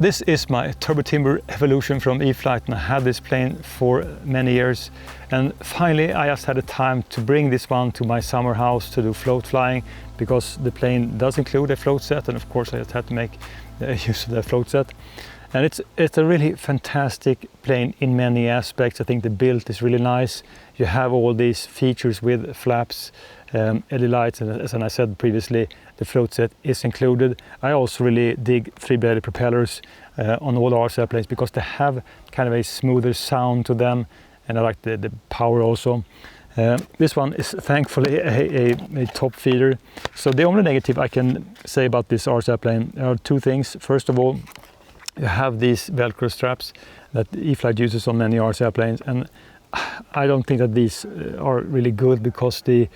this is my Turbo Timber Evolution from E-Flite, and I had this plane for many years, and finally I just had the time to bring this one to my summer house to do float flying, because the plane does include a float set, and of course I just had to make use of the float set. And it's a really fantastic plane in many aspects. I think the build is really nice. You have all these features with flaps, LED lights, and as I said previously, the float set is included. I also really dig three-bladed propellers on all RC airplanes, because they have kind of a smoother sound to them, and I like the power also. This one is thankfully a top feeder. So the only negative I can say about this RC airplane are two things. First of all, you have these Velcro straps that E-Flite uses on many RC airplanes, and I don't think that these are really good, because the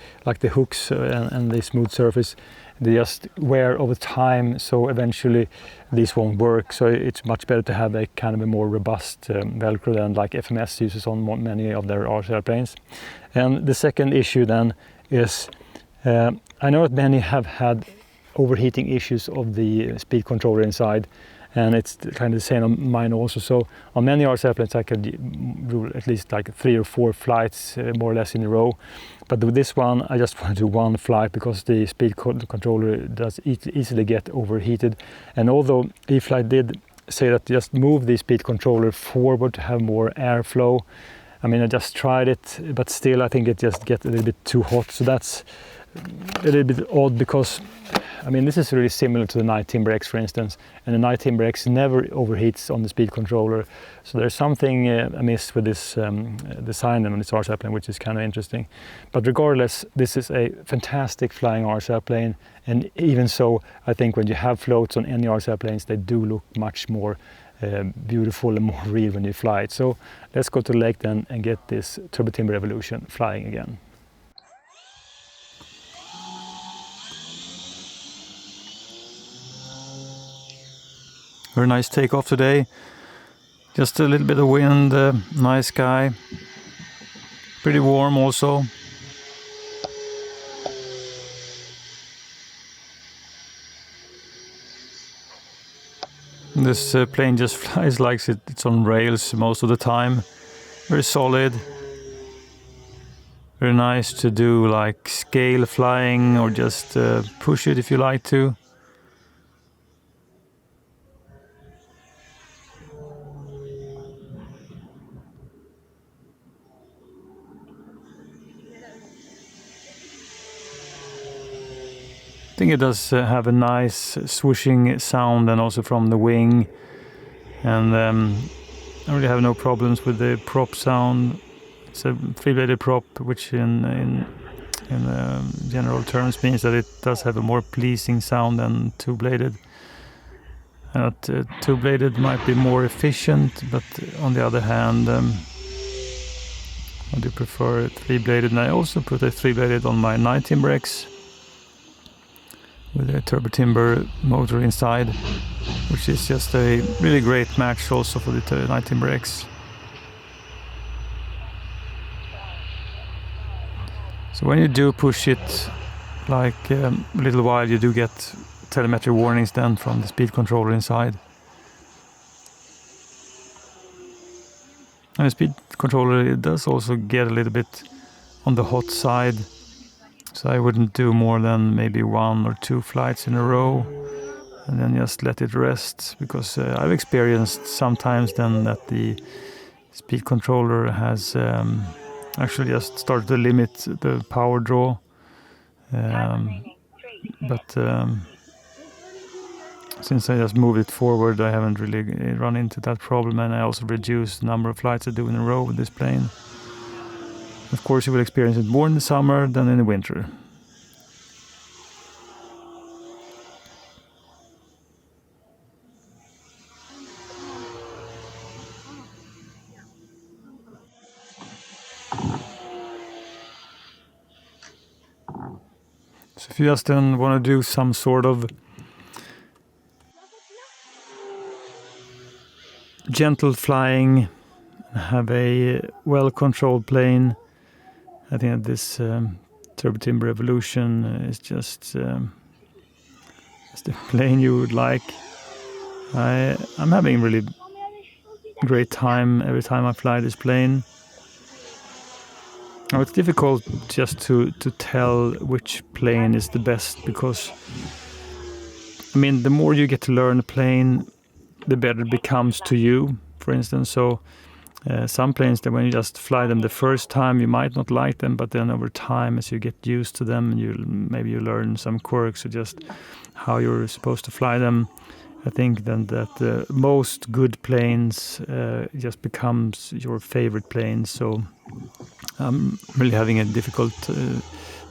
hooks and the smooth surface, they just wear over time, so eventually these won't work. So it's much better to have a kind of a more robust Velcro than like FMS uses on many of their RC airplanes. And the second issue then is, I know that many have had overheating issues of the speed controller inside, and it's kind of the same on mine also. So on many RC airplanes I could do at least like 3 or 4 flights more or less in a row. But with this one I just want to do one flight, because the speed controller does easily get overheated. And although E-Flite did say that just move the speed controller forward to have more airflow, I mean, I just tried it, but still I think it just gets a little bit too hot. So that's a little bit odd, because I mean, this is really similar to the Night Timber X, for instance, and the Night Timber X never overheats on the speed controller. So there's something amiss with this design on this RC airplane, which is kind of interesting. But regardless, this is a fantastic flying RC airplane, and even so, I think when you have floats on any RC airplanes, they do look much more beautiful and more real when you fly it. So let's go to the lake then and get this Turbo Timber Evolution flying again. Very nice takeoff today. Just a little bit of wind, nice sky. Pretty warm also. This plane just flies like it's on rails most of the time. Very solid. Very nice to do like scale flying, or just push it if you like to. I think it does have a nice swooshing sound, and also from the wing, and I really have no problems with the prop sound. It's a three-bladed prop, which in general terms means that it does have a more pleasing sound than two-bladed. Two-bladed might be more efficient, but on the other hand, I do prefer three-bladed, and I also put a three-bladed on my Night Timber X, with a Turbo Timber motor inside, which is just a really great match also for the Night Timber X. So when you do push it like a little while, you do get telemetry warnings then from the speed controller inside. And the speed controller, it does also get a little bit on the hot side. So I wouldn't do more than maybe 1 or 2 flights in a row, and then just let it rest, because I've experienced sometimes then that the speed controller has actually just started to limit the power draw. But since I just moved it forward, I haven't really run into that problem, and I also reduced the number of flights I do in a row with this plane. Of course, you will experience it more in the summer than in the winter. So if you just then want to do some sort of gentle flying, have a well-controlled plane, I think that this Turbo Timber Evolution is just the plane you would like. I'm having really great time every time I fly this plane. Now, it's difficult just to tell which plane is the best, because I mean, the more you get to learn a plane, the better it becomes to you, for instance. So some planes that when you just fly them the first time, you might not like them, but then over time, as you get used to them, maybe you learn some quirks or just how you're supposed to fly them. I think then that most good planes just becomes your favorite planes. So I'm really having a difficult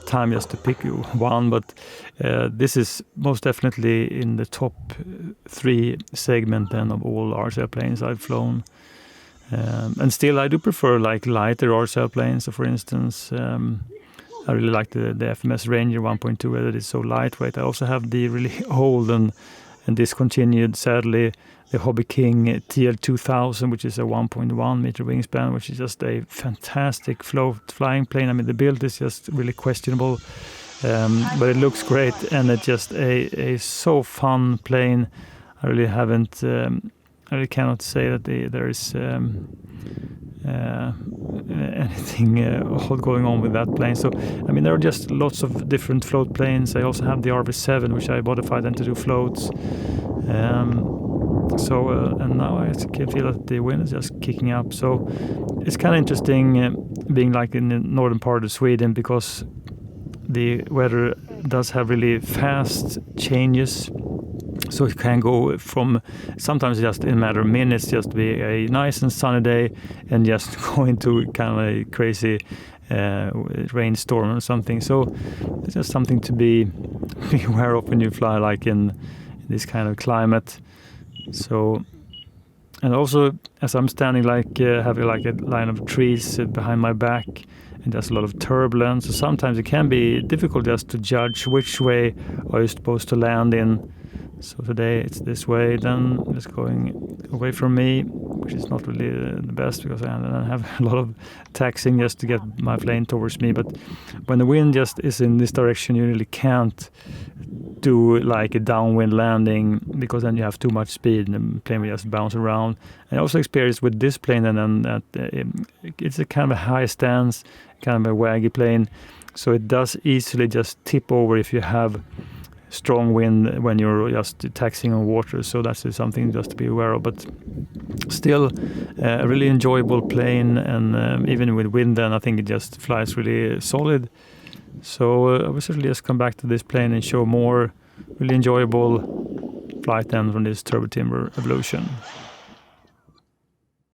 time just to pick one, but this is most definitely in the top 3 segment then of all RCL planes I've flown. And still I do prefer like lighter RCL planes. So for instance, I really like the FMS Ranger 1.2 that is so lightweight. I also have the really old and discontinued, sadly, the Hobby King TL2000, which is a 1.1 meter wingspan, which is just a fantastic flying plane. I mean, the build is just really questionable, but it looks great, and it's just a so fun plane. I really haven't, I really cannot say that there is anything odd going on with that plane. So, I mean, there are just lots of different float planes. I also have the RV7, which I modified then to do floats. And now I can feel that the wind is just kicking up. So it's kind of interesting being like in the northern part of Sweden, because the weather does have really fast changes. So it can go from sometimes just in a matter of minutes, just be a nice and sunny day, and just go into kind of a crazy rainstorm or something. So it's just something to be aware of when you fly, like in this kind of climate. So, and also as I'm standing like having like a line of trees behind my back, and there's a lot of turbulence, so sometimes it can be difficult just to judge which way are you supposed to land in. So today it's this way, then it's going away from me, which is not really the best, because I have a lot of taxiing just to get my plane towards me. But when the wind just is in this direction, you really can't do like a downwind landing, because then you have too much speed and the plane will just bounce around. And I also experienced with this plane then that it's a kind of a high stance, kind of a waggy plane, so it does easily just tip over if you have strong wind when you're just taxiing on water. So that's something just to be aware of. But still a really enjoyable plane, and even with wind then I think it just flies really solid. So I will certainly just come back to this plane and show more really enjoyable flight then from this Turbo Timber Evolution.